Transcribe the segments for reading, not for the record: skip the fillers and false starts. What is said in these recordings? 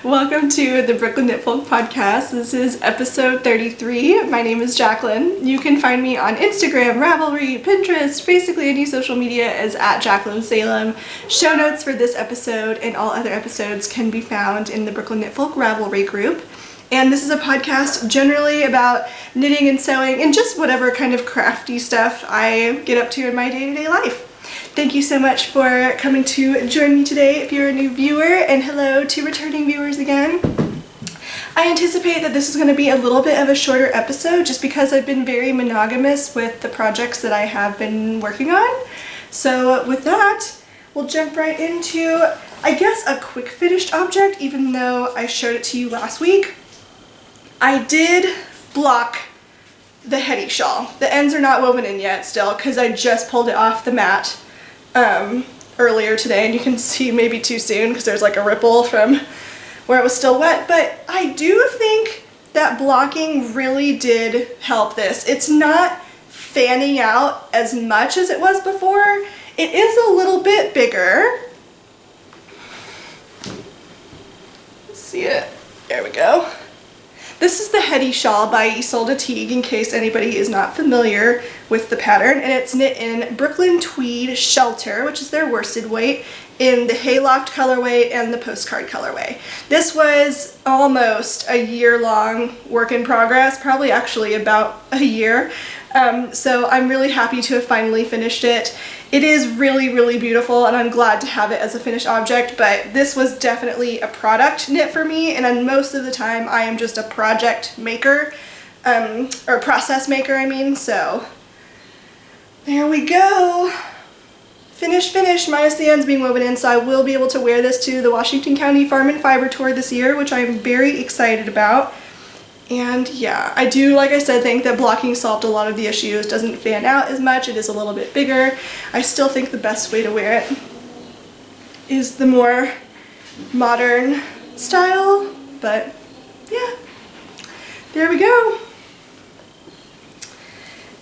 Welcome to the Knitfolk podcast. This is episode 33. My name is Jaclyn. You can find me on Instagram, Ravelry, Pinterest, basically any social media is at Jaclyn Salem. Show notes for this episode and all other episodes can be found in the Knitfolk Ravelry group. And this is a podcast generally about knitting and sewing and just whatever kind of crafty stuff I get up to in my day-to-day life. Thank you so much for coming to join me today if you're a new viewer, and hello to returning viewers again. I anticipate that this is going to be a little bit of a shorter episode just because I've been very monogamous with the projects that I have been working on. So with that, we'll jump right into, I guess, a quick finished object, even though I showed it to you last week. I did block the heady shawl. The ends are not woven in yet still because I just pulled it off the mat earlier today, and you can see maybe too soon because there's like a ripple from where it was still wet, but I do think that blocking really did help this. It's not fanning out as much as it was before. It is a little bit bigger. Let's see it. There we go. This is the Heady Shawl by Isolde Teague, in case anybody is not familiar with the pattern, and it's knit in Brooklyn Tweed Shelter, which is their worsted weight, in the Hayloft colorway and the postcard colorway. This was almost a year-long work in progress, probably actually about a year, so I'm really happy to have finally finished it. It is really, really beautiful, and I'm glad to have it as a finished object, but this was definitely a product knit for me, and then most of the time I am just a project maker, or process maker, I mean, so there we go. Finished, minus the ends being woven in, so I will be able to wear this to the Washington County Farm and Fiber Tour this year, which I'm very excited about. And yeah, I do, like I said, think that blocking solved a lot of the issues. Doesn't fan out as much, it is a little bit bigger. I still think the best way to wear it is the more modern style, but yeah, there we go.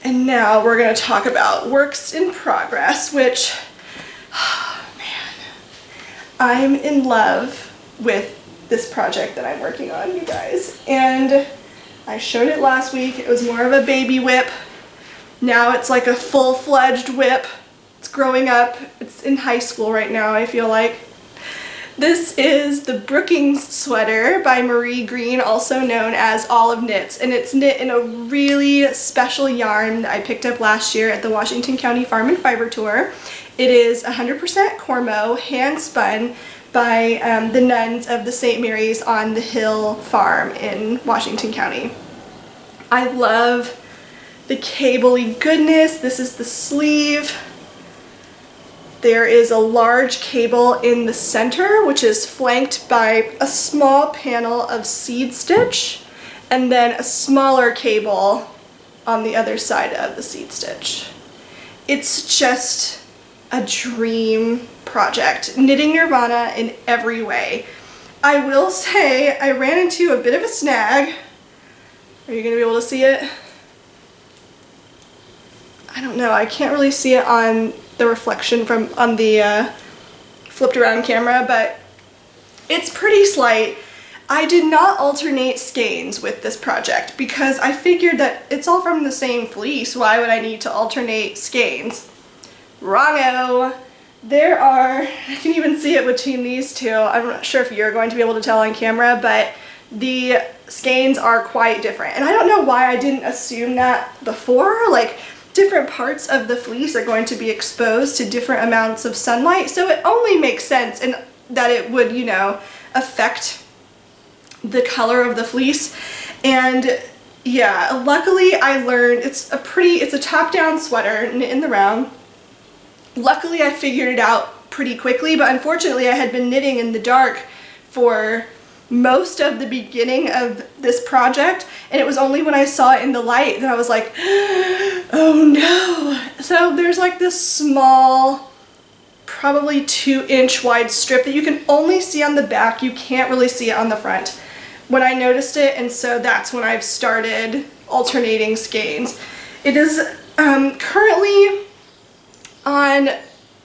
And now we're going to talk about works in progress, which, oh man, I'm in love with this project that I'm working on, you guys. And I showed it last week. It was more of a baby whip. Now it's like a full-fledged whip. It's growing up. It's in high school right now, I feel like. This is the Brookings sweater by Marie Green, also known as Olive Knits, and it's knit in a really special yarn that I picked up last year at the Washington County Farm and Fiber Tour. It is 100% Cormo, hand spun by the nuns of the St. Mary's on the Hill Farm in Washington County. I love the cable-y goodness. This is the sleeve. There is a large cable in the center, which is flanked by a small panel of seed stitch, and then a smaller cable on the other side of the seed stitch. It's just a dream project. Knitting nirvana in every way. I will say I ran into a bit of a snag. Are you going to be able to see it? I don't know. I can't really see it on the reflection on the flipped around camera, but it's pretty slight. I did not alternate skeins with this project because I figured that it's all from the same fleece. Why would I need to alternate skeins? Wrong-o. There are, I can even see it between these two. I'm not sure if you're going to be able to tell on camera, but the skeins are quite different. And I don't know why I didn't assume that before. Like, different parts of the fleece are going to be exposed to different amounts of sunlight, so it only makes sense and that it would, you know, affect the color of the fleece. And yeah, luckily I learned it's a top-down sweater knit in the round. Luckily I figured it out pretty quickly, but unfortunately I had been knitting in the dark for most of the beginning of this project, and it was only when I saw it in the light that I was like, oh no. So there's like this small, probably 2-inch wide strip that you can only see on the back. You can't really see it on the front when I noticed it, and so that's when I've started alternating skeins. It is currently on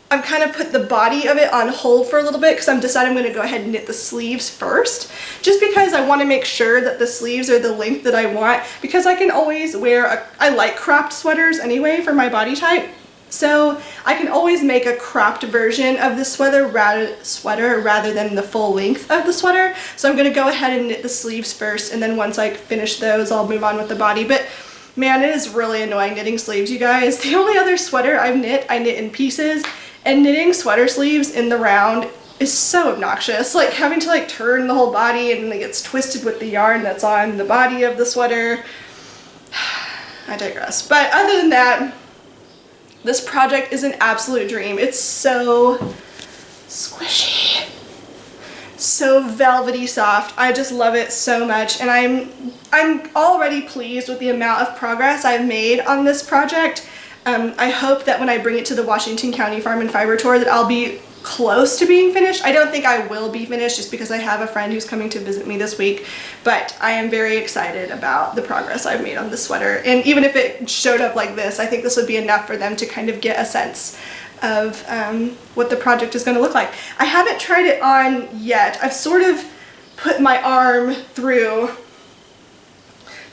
I'm kind of put the body of it on hold for a little bit because I'm deciding I'm going to go ahead and knit the sleeves first, just because I want to make sure that the sleeves are the length that I want, because I can always wear I like cropped sweaters anyway for my body type. So I can always make a cropped version of the sweater rather than the full length of the sweater. So I'm going to go ahead and knit the sleeves first, and then once I finish those, I'll move on with the body. But man, it is really annoying knitting sleeves, you guys. The only other sweater I knit in pieces, and knitting sweater sleeves in the round is so obnoxious. Like having to like turn the whole body and it gets twisted with the yarn that's on the body of the sweater. I digress. But other than that, this project is an absolute dream. It's so squishy, so velvety soft. I just love it so much, and I'm already pleased with the amount of progress I've made on this project. I hope that when I bring it to the Washington County Farm and Fiber Tour that I'll be close to being finished. I don't think I will be finished just because I have a friend who's coming to visit me this week, but I am very excited about the progress I've made on this sweater. And even if it showed up like this, I think this would be enough for them to kind of get a sense of what the project is going to look like. I haven't tried it on yet. I've sort of put my arm through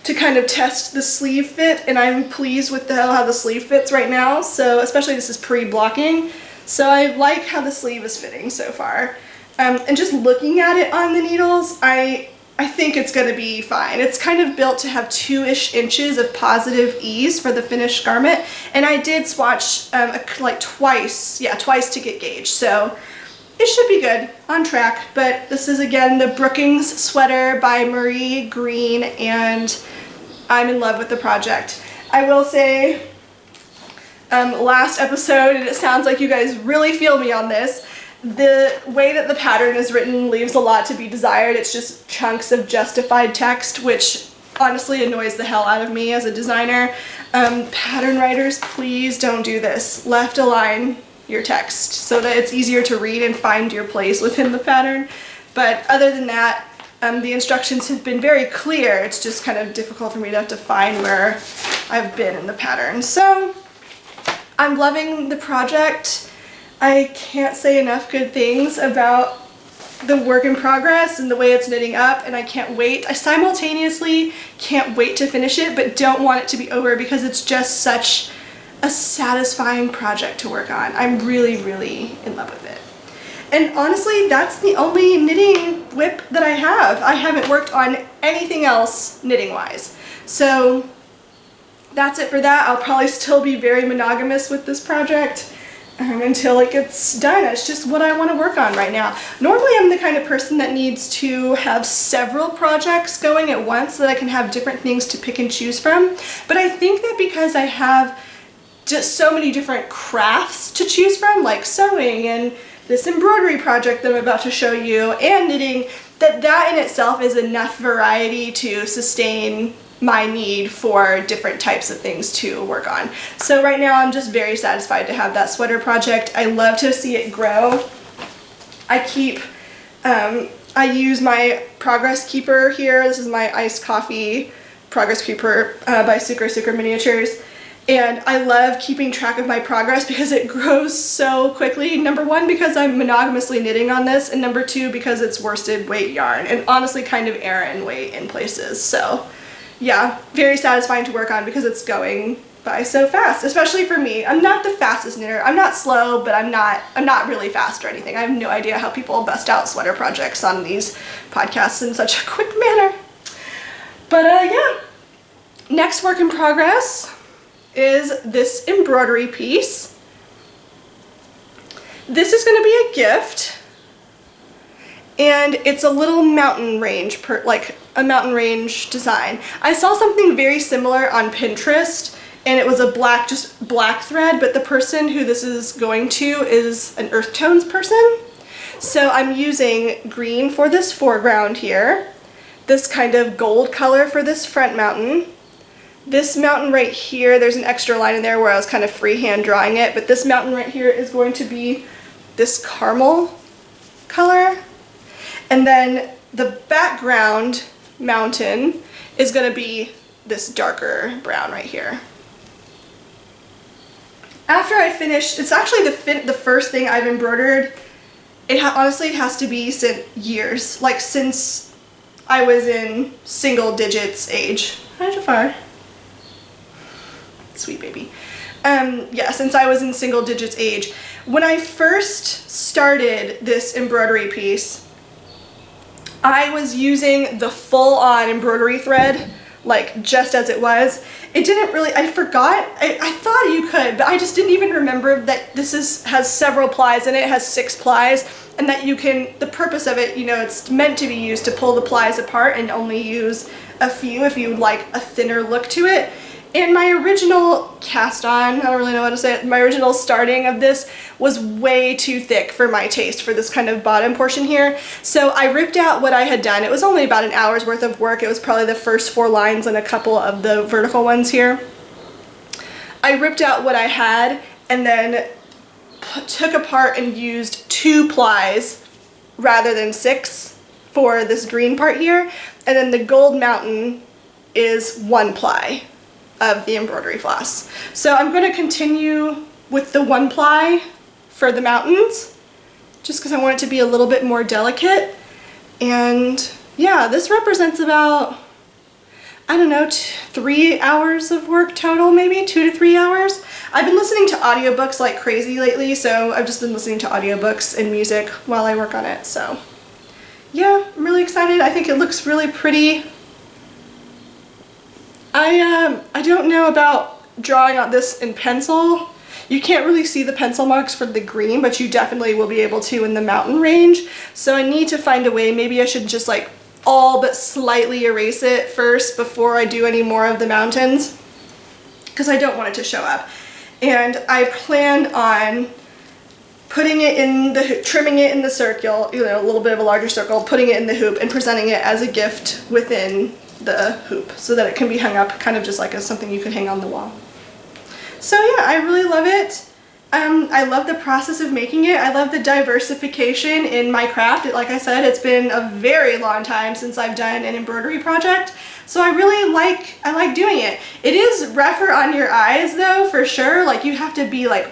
to kind of test the sleeve fit, and I'm pleased with how the sleeve fits right now. So especially this is pre-blocking, so I like how the sleeve is fitting so far. And just looking at it on the needles, I think it's going to be fine. It's kind of built to have 2-ish inches of positive ease for the finished garment, and I did swatch like twice to get gauge, so it should be good, on track. But this is again the Brookings sweater by Marie Green, and I'm in love with the project. I will say, last episode, and it sounds like you guys really feel me on this, the way that the pattern is written leaves a lot to be desired. It's just chunks of justified text, which honestly annoys the hell out of me as a designer. Pattern writers, please don't do this. Left align your text so that it's easier to read and find your place within the pattern. But other than that, the instructions have been very clear. It's just kind of difficult for me to have to find where I've been in the pattern. So I'm loving the project. I can't say enough good things about the work in progress and the way it's knitting up, and I can't wait. I simultaneously can't wait to finish it, but don't want it to be over because it's just such a satisfying project to work on. I'm really, really in love with it. And honestly, that's the only knitting whip that I have. I haven't worked on anything else knitting-wise. So that's it for that. I'll probably still be very monogamous with this project until it gets done. It's just what I want to work on right now. Normally I'm the kind of person that needs to have several projects going at once so that I can have different things to pick and choose from. But I think that because I have just so many different crafts to choose from, like sewing and this embroidery project that I'm about to show you, and knitting, that in itself is enough variety to sustain my need for different types of things to work on. So right now I'm just very satisfied to have that sweater project. I love to see it grow. I use my Progress Keeper here. This is my iced coffee Progress Keeper by Sucre Miniatures. And I love keeping track of my progress because it grows so quickly. Number one, because I'm monogamously knitting on this, and number two, because it's worsted weight yarn, and honestly kind of Aran weight in places. So yeah, very satisfying to work on because it's going by so fast, especially for me. I'm not the fastest knitter. I'm not slow, but I'm not really fast or anything. I have no idea how people bust out sweater projects on these podcasts in such a quick manner. But yeah, next work in progress is this embroidery piece. This is going to be a gift, and it's a little mountain range, like a mountain range design. I saw something very similar on Pinterest, and it was a just black thread, but the person who this is going to is an earth tones person. So I'm using green for this foreground here, this kind of gold color for this front mountain. This mountain right here, there's an extra line in there where I was kind of freehand drawing it, but this mountain right here is going to be this caramel color. And then the background mountain is going to be this darker brown right here. after I finished, it's actually the first thing I've embroidered. Honestly, it has to be since years, like since I was in single digits age. Hi, Jafar. Sweet baby. Yeah, since I was in single digits age. When I first started this embroidery piece, I was using the full-on embroidery thread, like just as it was. It didn't really, I forgot, I thought you could, but I just didn't even remember that this has several plies in it. It has 6 plies, and that you can, the purpose of it, you know, it's meant to be used to pull the plies apart and only use a few if you would like a thinner look to it. And my original cast on, I don't really know how to say it, my original starting of this was way too thick for my taste for this kind of bottom portion here. So I ripped out what I had done. It was only about an hour's worth of work. It was probably the first 4 lines and a couple of the vertical ones here. I ripped out what I had and then took apart and used 2 plies rather than 6 for this green part here. And then the gold mountain is 1 ply of the embroidery floss. So I'm going to continue with the 1 ply for the mountains, just because I want it to be a little bit more delicate. And yeah, this represents about, I don't know, 3 hours of work total, maybe 2 to 3 hours. I've been listening to audiobooks like crazy lately, so I've just been listening to audiobooks and music while I work on it. So yeah, I'm really excited. I think it looks really pretty. I don't know about drawing on this in pencil. You can't really see the pencil marks for the green, but you definitely will be able to in the mountain range. So I need to find a way. Maybe I should just like all but slightly erase it first before I do any more of the mountains, because I don't want it to show up. And I plan on putting it in the hoop, trimming it in the circle, you know, a little bit of a larger circle, putting it in the hoop and presenting it as a gift within the hoop so that it can be hung up kind of just like as something you could hang on the wall. So yeah, I really love it. I love the process of making it. I love the diversification in my craft. Like I said, it's been a very long time since I've done an embroidery project, so I like doing it. It is rougher on your eyes though, for sure. Like you have to be like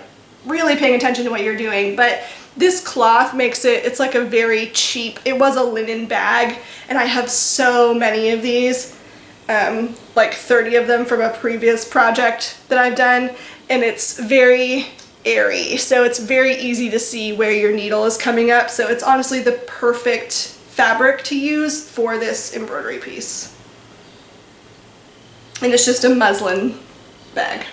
really paying attention to what you're doing, but this cloth makes it, it's like a very cheap, it was a linen bag, and I have so many of these, like 30 of them from a previous project that I've done, and it's very airy, so it's very easy to see where your needle is coming up, so it's honestly the perfect fabric to use for this embroidery piece. And it's just a muslin bag.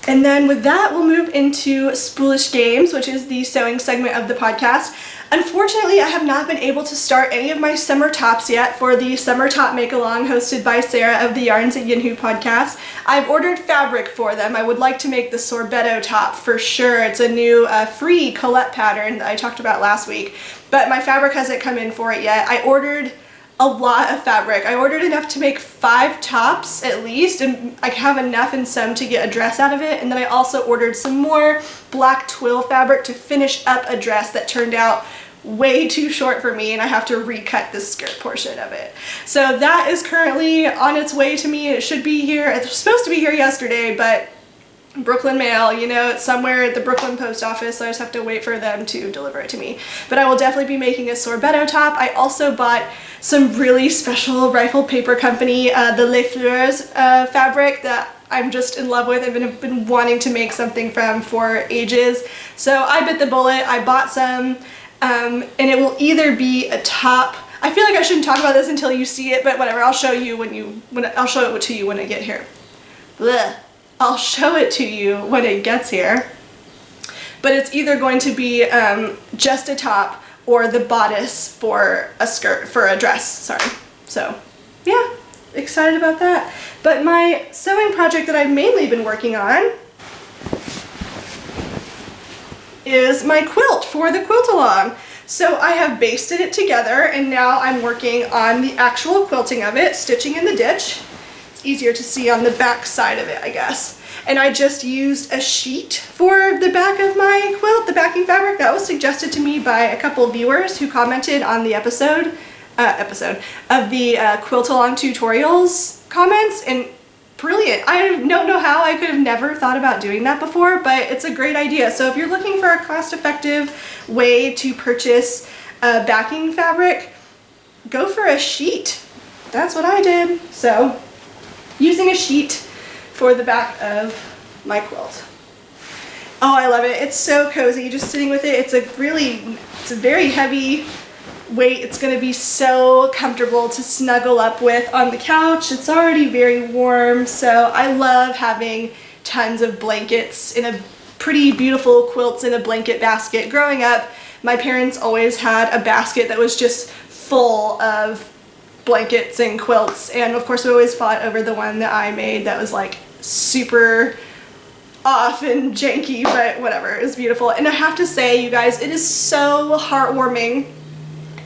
And then with that, we'll move into Spoolish Games, which is the sewing segment of the podcast. Unfortunately, I have not been able to start any of my summer tops yet for the Summer Top Make-Along hosted by Sarah of the Yarns at Yinhu podcast. I've ordered fabric for them. I would like to make the sorbetto top for sure. It's a new free Colette pattern that I talked about last week, but my fabric hasn't come in for it yet. I ordered a lot of fabric. I ordered enough to make 5 tops at least, and I have enough in some to get a dress out of it, and then I also ordered some more black twill fabric to finish up a dress that turned out way too short for me, and I have to recut the skirt portion of it. So that is currently on its way to me. It should be here. It's supposed to be here yesterday, but Brooklyn mail, you know, it's somewhere at the Brooklyn post office, so I just have to wait for them to deliver it to me. But I will definitely be making a sorbetto top. I also bought some really special Rifle Paper Company, the Les Fleurs fabric that I'm just in love with. I've been wanting to make something from for ages. So I bit the bullet, I bought some, and it will either be a top. I feel like I shouldn't talk about this until you see it, but whatever, I'll show you I'll show it to you when I get here. Blech. I'll show it to you when it gets here, but it's either going to be just a top or the bodice for a skirt, for a dress, sorry. So yeah, excited about that. But my sewing project that I've mainly been working on is my quilt for the quilt along. So I have basted it together, and now I'm working on the actual quilting of it, stitching in the ditch. Easier to see on the back side of it, I guess. And I just used a sheet for the back of my quilt, the backing fabric. That was suggested to me by a couple of viewers who commented on the episode of the quilt along tutorials comments, and brilliant. I don't know how I could have never thought about doing that before, but it's a great idea. So if you're looking for a cost-effective way to purchase backing fabric, go for a sheet. That's what I did. So using a sheet for the back of my quilt. Oh, I love it. It's so cozy just sitting with it. It's a very heavy weight. It's going to be so comfortable to snuggle up with on the couch. It's already very warm, so I love having tons of blankets in a pretty beautiful quilts in a blanket basket. Growing up, my parents always had a basket that was just full of blankets and quilts, and of course we always fought over the one that I made that was like super off and janky, but whatever, it was beautiful. And I have to say, you guys, it is so heartwarming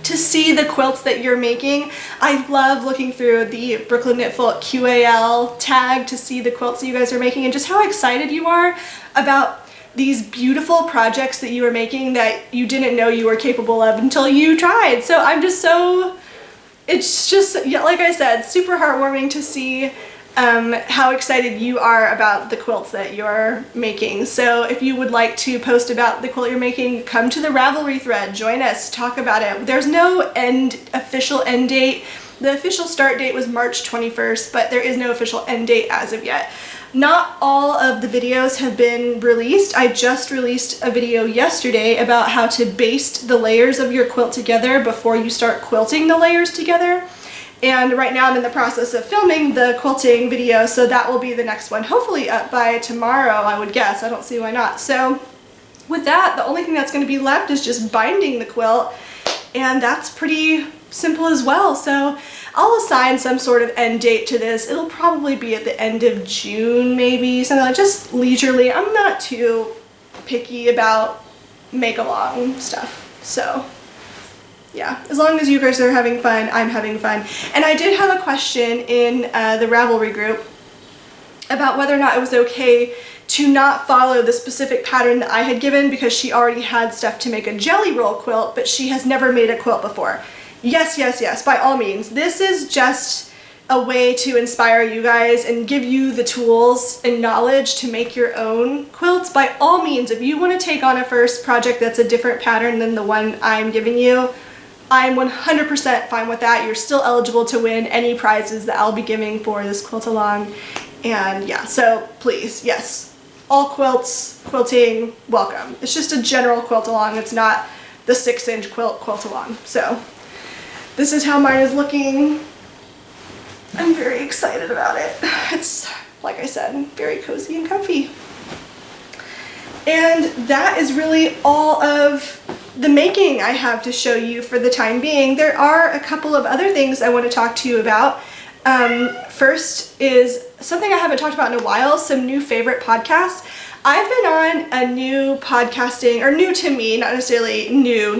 to see the quilts that you're making. I love looking through the Brooklyn Knitfolk QAL tag to see the quilts that you guys are making and just how excited you are about these beautiful projects that you are making that you didn't know you were capable of until you tried. So I'm just so, it's just, yeah, like I said, super heartwarming to see how excited you are about the quilts that you're making. So if you would like to post about the quilt you're making, come to the Ravelry thread, join us, talk about it. There's no official end date. The official start date was March 21st, but there is no official end date as of yet. Not all of the videos have been released. I just released a video yesterday about how to baste the layers of your quilt together before you start quilting the layers together. And right now I'm in the process of filming the quilting video, so that will be the next one. Hopefully up by tomorrow, I would guess. I don't see why not. So with that, the only thing that's going to be left is just binding the quilt, and that's pretty simple as well. So I'll assign some sort of end date to this. It'll probably be at the end of June, maybe, something like just leisurely. I'm not too picky about make-along stuff, so yeah, as long as you guys are having fun, I'm having fun. And I did have a question in the Ravelry group about whether or not it was okay to not follow the specific pattern that I had given because she already had stuff to make a jelly roll quilt, but she has never made a quilt before. Yes, yes, yes, by all means. This is just a way to inspire you guys and give you the tools and knowledge to make your own quilts. By all means, if you want to take on a first project that's a different pattern than the one I'm giving you, I'm 100% fine with that. You're still eligible to win any prizes that I'll be giving for this quilt along. And yeah, so please, yes, all quilts, quilting, welcome. It's just a general quilt along. It's not the 6-inch quilt along. So this is how mine is looking. I'm very excited about it. It's, like I said, very cozy and comfy. And that is really all of the making I have to show you for the time being. There are a couple of other things I want to talk to you about. First is something I haven't talked about in a while, some new favorite podcasts. I've been on a new podcasting, or new to me, not necessarily new,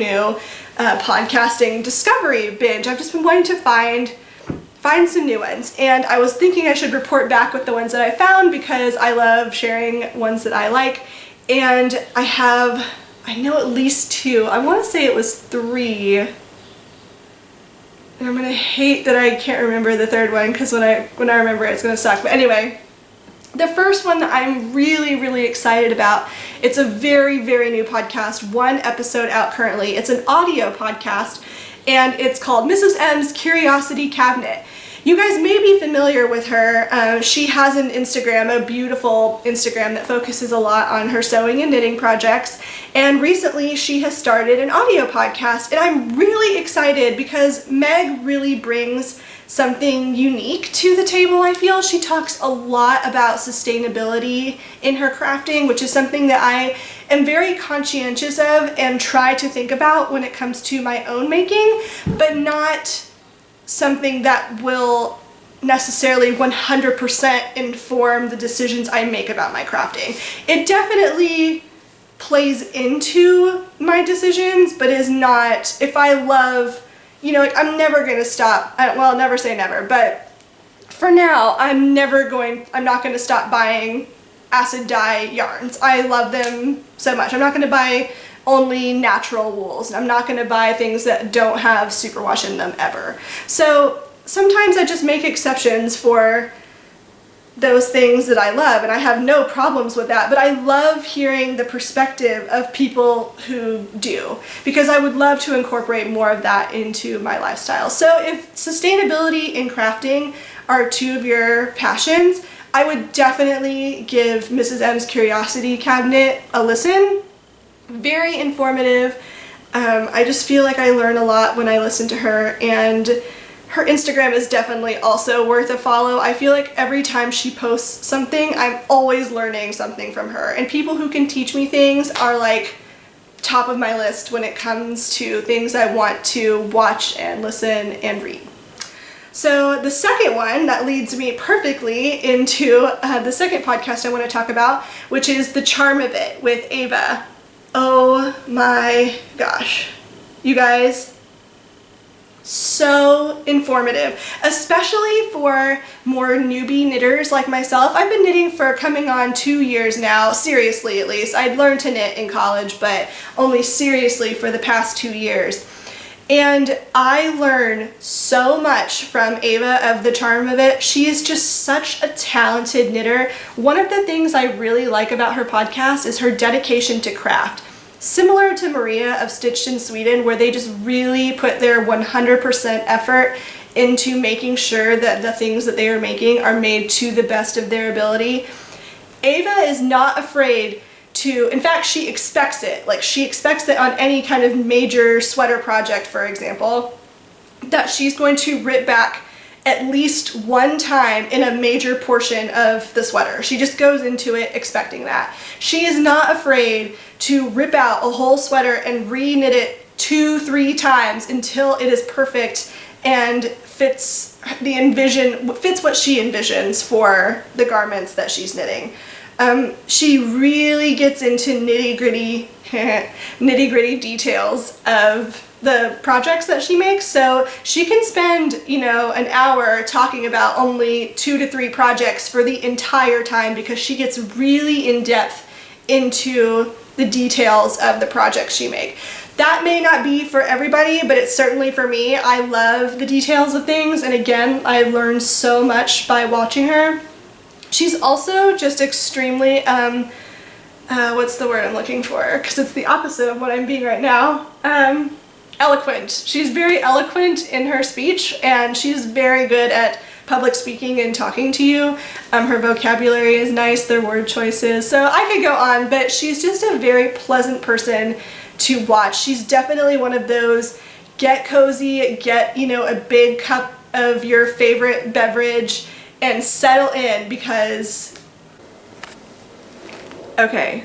podcasting discovery binge. I've just been wanting to find some new ones, and I was thinking I should report back with the ones that I found because I love sharing ones that I like, and I know at least 2. I want to say it was 3. And I'm going to hate that I can't remember the third one because when I remember it, it's going to suck. But anyway, the first one that I'm really, really excited about, it's a very, very new podcast, 1 episode out currently. It's an audio podcast, and it's called Mrs. M's Curiosity Cabinet. You guys may be familiar with her. She has an Instagram, a beautiful Instagram that focuses a lot on her sewing and knitting projects. And recently she has started an audio podcast, and I'm really excited because Meg really brings something unique to the table, I feel. She talks a lot about sustainability in her crafting, which is something that I am very conscientious of and try to think about when it comes to my own making, but not something that will necessarily 100% inform the decisions I make about my crafting. It definitely plays into my decisions, but is not, if I love, you know, like I'm never going to stop, well, never say never, but for now, I'm not going to stop buying acid dye yarns. I love them so much. I'm not going to buy only natural wools, and I'm not going to buy things that don't have superwash in them ever. So sometimes I just make exceptions for those things that I love, and I have no problems with that, but I love hearing the perspective of people who do, because I would love to incorporate more of that into my lifestyle. So if sustainability and crafting are two of your passions, I would definitely give Mrs. M's Curiosity Cabinet a listen. Very informative. I just feel like I learn a lot when I listen to her, and her Instagram is definitely also worth a follow. I feel like every time she posts something, I'm always learning something from her. And people who can teach me things are like top of my list when it comes to things I want to watch and listen and read. So the second one that leads me perfectly into the second podcast I want to talk about, which is The Charm of It with Ava. Oh my gosh. You guys, so informative, especially for more newbie knitters like myself. I've been knitting for coming on 2 years now, seriously at least. I'd learned to knit in college, but only seriously for the past 2 years. And I learn so much from Ava of The Charm of It. She is just such a talented knitter. One of the things I really like about her podcast is her dedication to craft. Similar to Maria of Stitched in Sweden, where they just really put their 100% effort into making sure that the things that they are making are made to the best of their ability. Ava is not afraid to, in fact, she expects it. Like, she expects that on any kind of major sweater project, for example, that she's going to rip back at least one time in a major portion of the sweater. She just goes into it expecting that. She is not afraid to rip out a whole sweater and re-knit it 2-3 times until it is perfect and fits what she envisions for the garments that she's knitting. She really gets into nitty-gritty details of the projects that she makes, so she can spend, an hour talking about only 2 to 3 projects for the entire time, because she gets really in depth into the details of the projects she makes. That may not be for everybody, but it's certainly for me. I love the details of things, and again, I learned so much by watching her. She's also just extremely, what's the word I'm looking for? Because it's the opposite of what I'm being right now. Eloquent. She's very eloquent in her speech, and she's very good at public speaking and talking to you. Her vocabulary is nice, their word choices. So I could go on, but she's just a very pleasant person to watch. She's definitely one of those get cozy, get, a big cup of your favorite beverage and settle in, because, okay,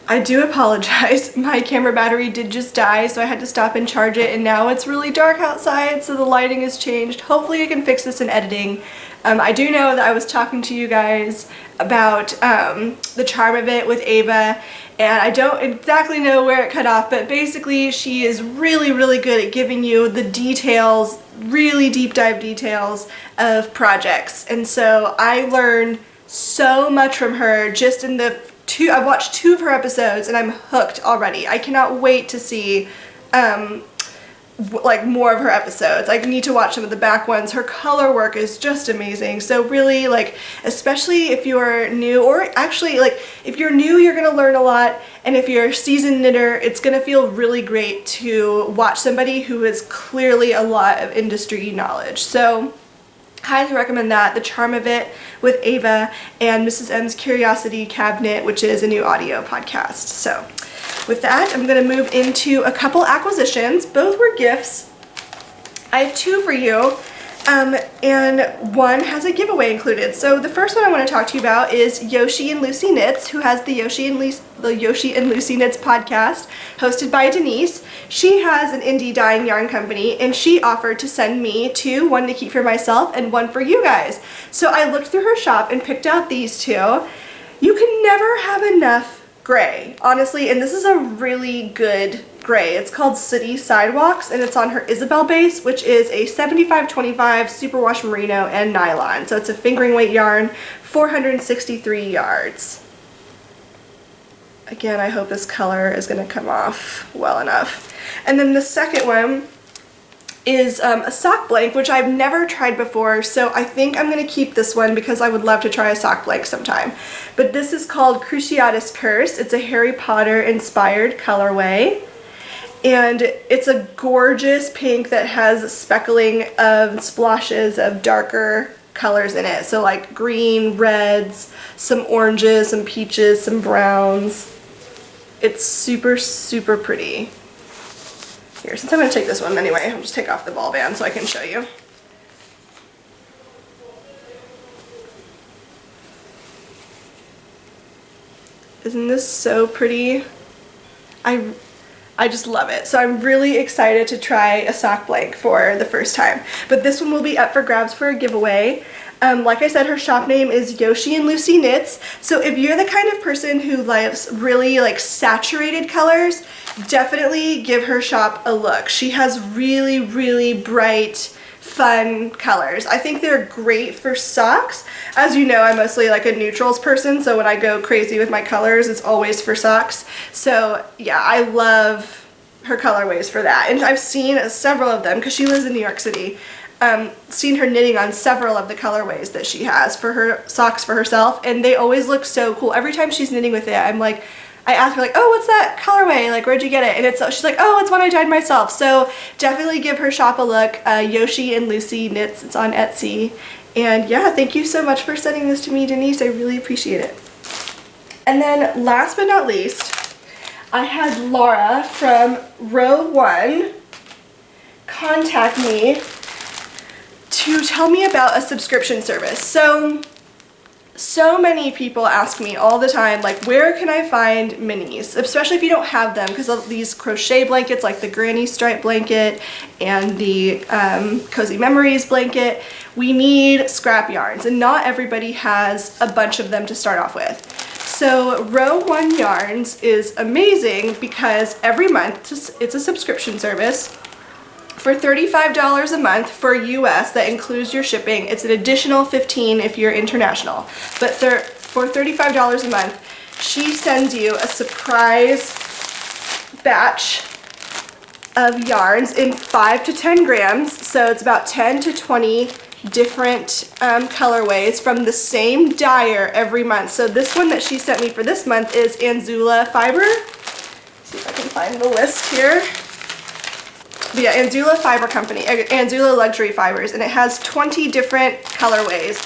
I do apologize. My camera battery did just die, so I had to stop and charge it, and now it's really dark outside, so the lighting has changed. Hopefully I can fix this in editing. I do know that I was talking to you guys about The Charm of It with Ava, and I don't exactly know where it cut off, but basically she is really, really good at giving you the details, really deep dive details of projects. And so I learned so much from her just in I've watched 2 of her episodes, and I'm hooked already. I cannot wait to see more of her episodes. I need to watch some of the back ones. Her color work is just amazing. So really, especially if you're new, or actually, if you're new, you're gonna learn a lot, and if you're a seasoned knitter, it's gonna feel really great to watch somebody who has clearly a lot of industry knowledge. So highly recommend that, The Charm of It with Ava, and Mrs. M's Curiosity Cabinet, which is a new audio podcast. So with that, I'm going to move into a couple acquisitions. Both were gifts. I have 2 for you, and one has a giveaway included. So the first one I want to talk to you about is Yoshi and Lucy Knits, who has the Yoshi and Lucy Knits podcast, hosted by Denise. She has an indie dyeing yarn company, and she offered to send me 2, one to keep for myself and one for you guys. So I looked through her shop and picked out these 2. You can never have enough gray, honestly, and this is a really good gray. It's called City Sidewalks, and it's on her Isabel base, which is a 75/25 superwash merino and nylon. So it's a fingering weight yarn, 463 yards. Again, I hope this color is going to come off well enough. And then the second one is a sock blank, which I've never tried before, so I think I'm going to keep this one because I would love to try a sock blank sometime. But this is called Cruciatus Curse. It's a Harry Potter inspired colorway, and it's a gorgeous pink that has speckling of splotches of darker colors in it. So like green, reds, some oranges, some peaches, some browns. It's super, super pretty. Here, since I'm going to take this one anyway, I'll just take off the ball band so I can show you. Isn't this so pretty? I just love it. So I'm really excited to try a sock blank for the first time. But this one will be up for grabs for a giveaway. Like I said, her shop name is Yoshi and Lucy Knits. So if you're the kind of person who likes really like saturated colors, definitely give her shop a look. She has really, really bright, fun colors. I think they're great for socks. As you know, I'm mostly like a neutrals person, so when I go crazy with my colors, it's always for socks. So yeah, I love her colorways for that. And I've seen several of them because she lives in New York City. Seen her knitting on several of the colorways that she has for her socks for herself, and they always look so cool. Every time she's knitting with it, I'm like, I ask her like, oh, what's that colorway? Like, where'd you get it? And she's like, oh, it's one I dyed myself. So definitely give her shop a look. Yoshi and Lucy Knits. It's on Etsy. And yeah, thank you so much for sending this to me, Denise. I really appreciate it. And then last but not least, I had Laura from Row 1 contact me to tell me about a subscription service. So many people ask me all the time, like, where can I find minis? Especially if you don't have them, because of these crochet blankets, like the Granny Stripe blanket and the Cozy Memories blanket. We need scrap yarns, and not everybody has a bunch of them to start off with. So Row 1 Yarns is amazing because every month, it's a subscription service. For $35 a month for US, that includes your shipping. It's an additional $15 if you're international. But for $35 a month, she sends you a surprise batch of yarns in 5 to 10 grams. So it's about 10 to 20 different colorways from the same dyer every month. So this one that she sent me for this month is Anzula Fiber. Let's see if I can find the list here. But yeah, Anzula Fiber Company, Anzula Luxury Fibers, and it has 20 different colorways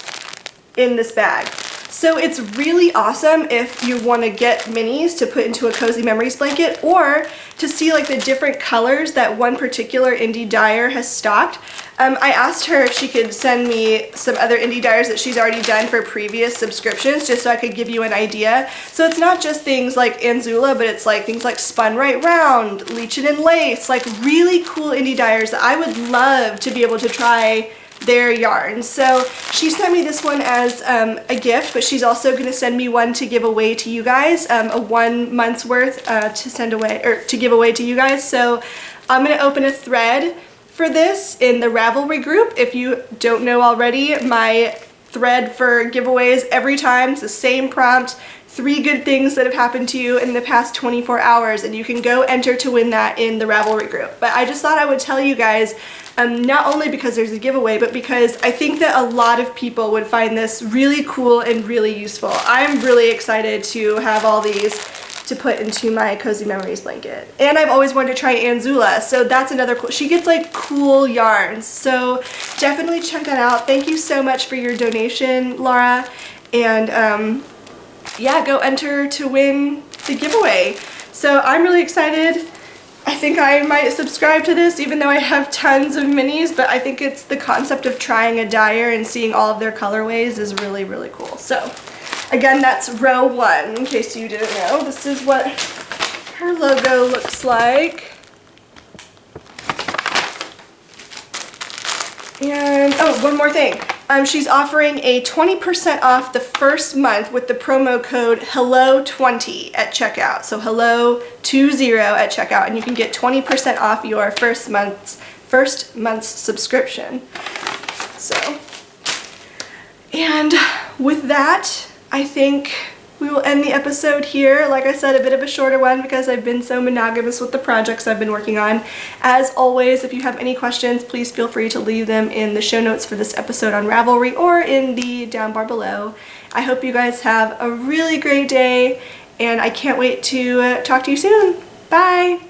in this bag. So it's really awesome if you want to get minis to put into a Cozy Memories blanket, or to see like the different colors that one particular indie dyer has stocked. I asked her if she could send me some other indie dyers that she's already done for previous subscriptions, just so I could give you an idea. So it's not just things like Anzula, but it's like things like Spun Right Round, Leechin and Lace, like really cool indie dyers that I would love to be able to try their yarns. So she sent me this one as a gift, but she's also going to send me one to give away to you guys, a 1 month's worth to give away to you guys. So I'm going to open a thread for this in the Ravelry group. If you don't know already, my thread for giveaways every time, it's the same prompt, 3 good things that have happened to you in the past 24 hours, and you can go enter to win that in the Ravelry group. But I just thought I would tell you guys, not only because there's a giveaway, but because I think that a lot of people would find this really cool and really useful. I'm really excited to have all these to put into my Cozy Memories blanket. And I've always wanted to try Anzula, so that's another cool, she gets like cool yarns. So definitely check that out. Thank you so much for your donation, Laura. And yeah, go enter to win the giveaway. So I'm really excited. I think I might subscribe to this, even though I have tons of minis, but I think it's the concept of trying a dyer and seeing all of their colorways is really, really cool. So again, that's Row 1, in case you didn't know. This is what her logo looks like. And, oh, one more thing. She's offering a 20% off the first month with the promo code HELLO20 at checkout. So HELLO20 at checkout, and you can get 20% off your first month's subscription. So, and with that, I think we will end the episode here. Like I said, a bit of a shorter one because I've been so monogamous with the projects I've been working on. As always, if you have any questions, please feel free to leave them in the show notes for this episode on Ravelry or in the down bar below. I hope you guys have a really great day, and I can't wait to talk to you soon. Bye!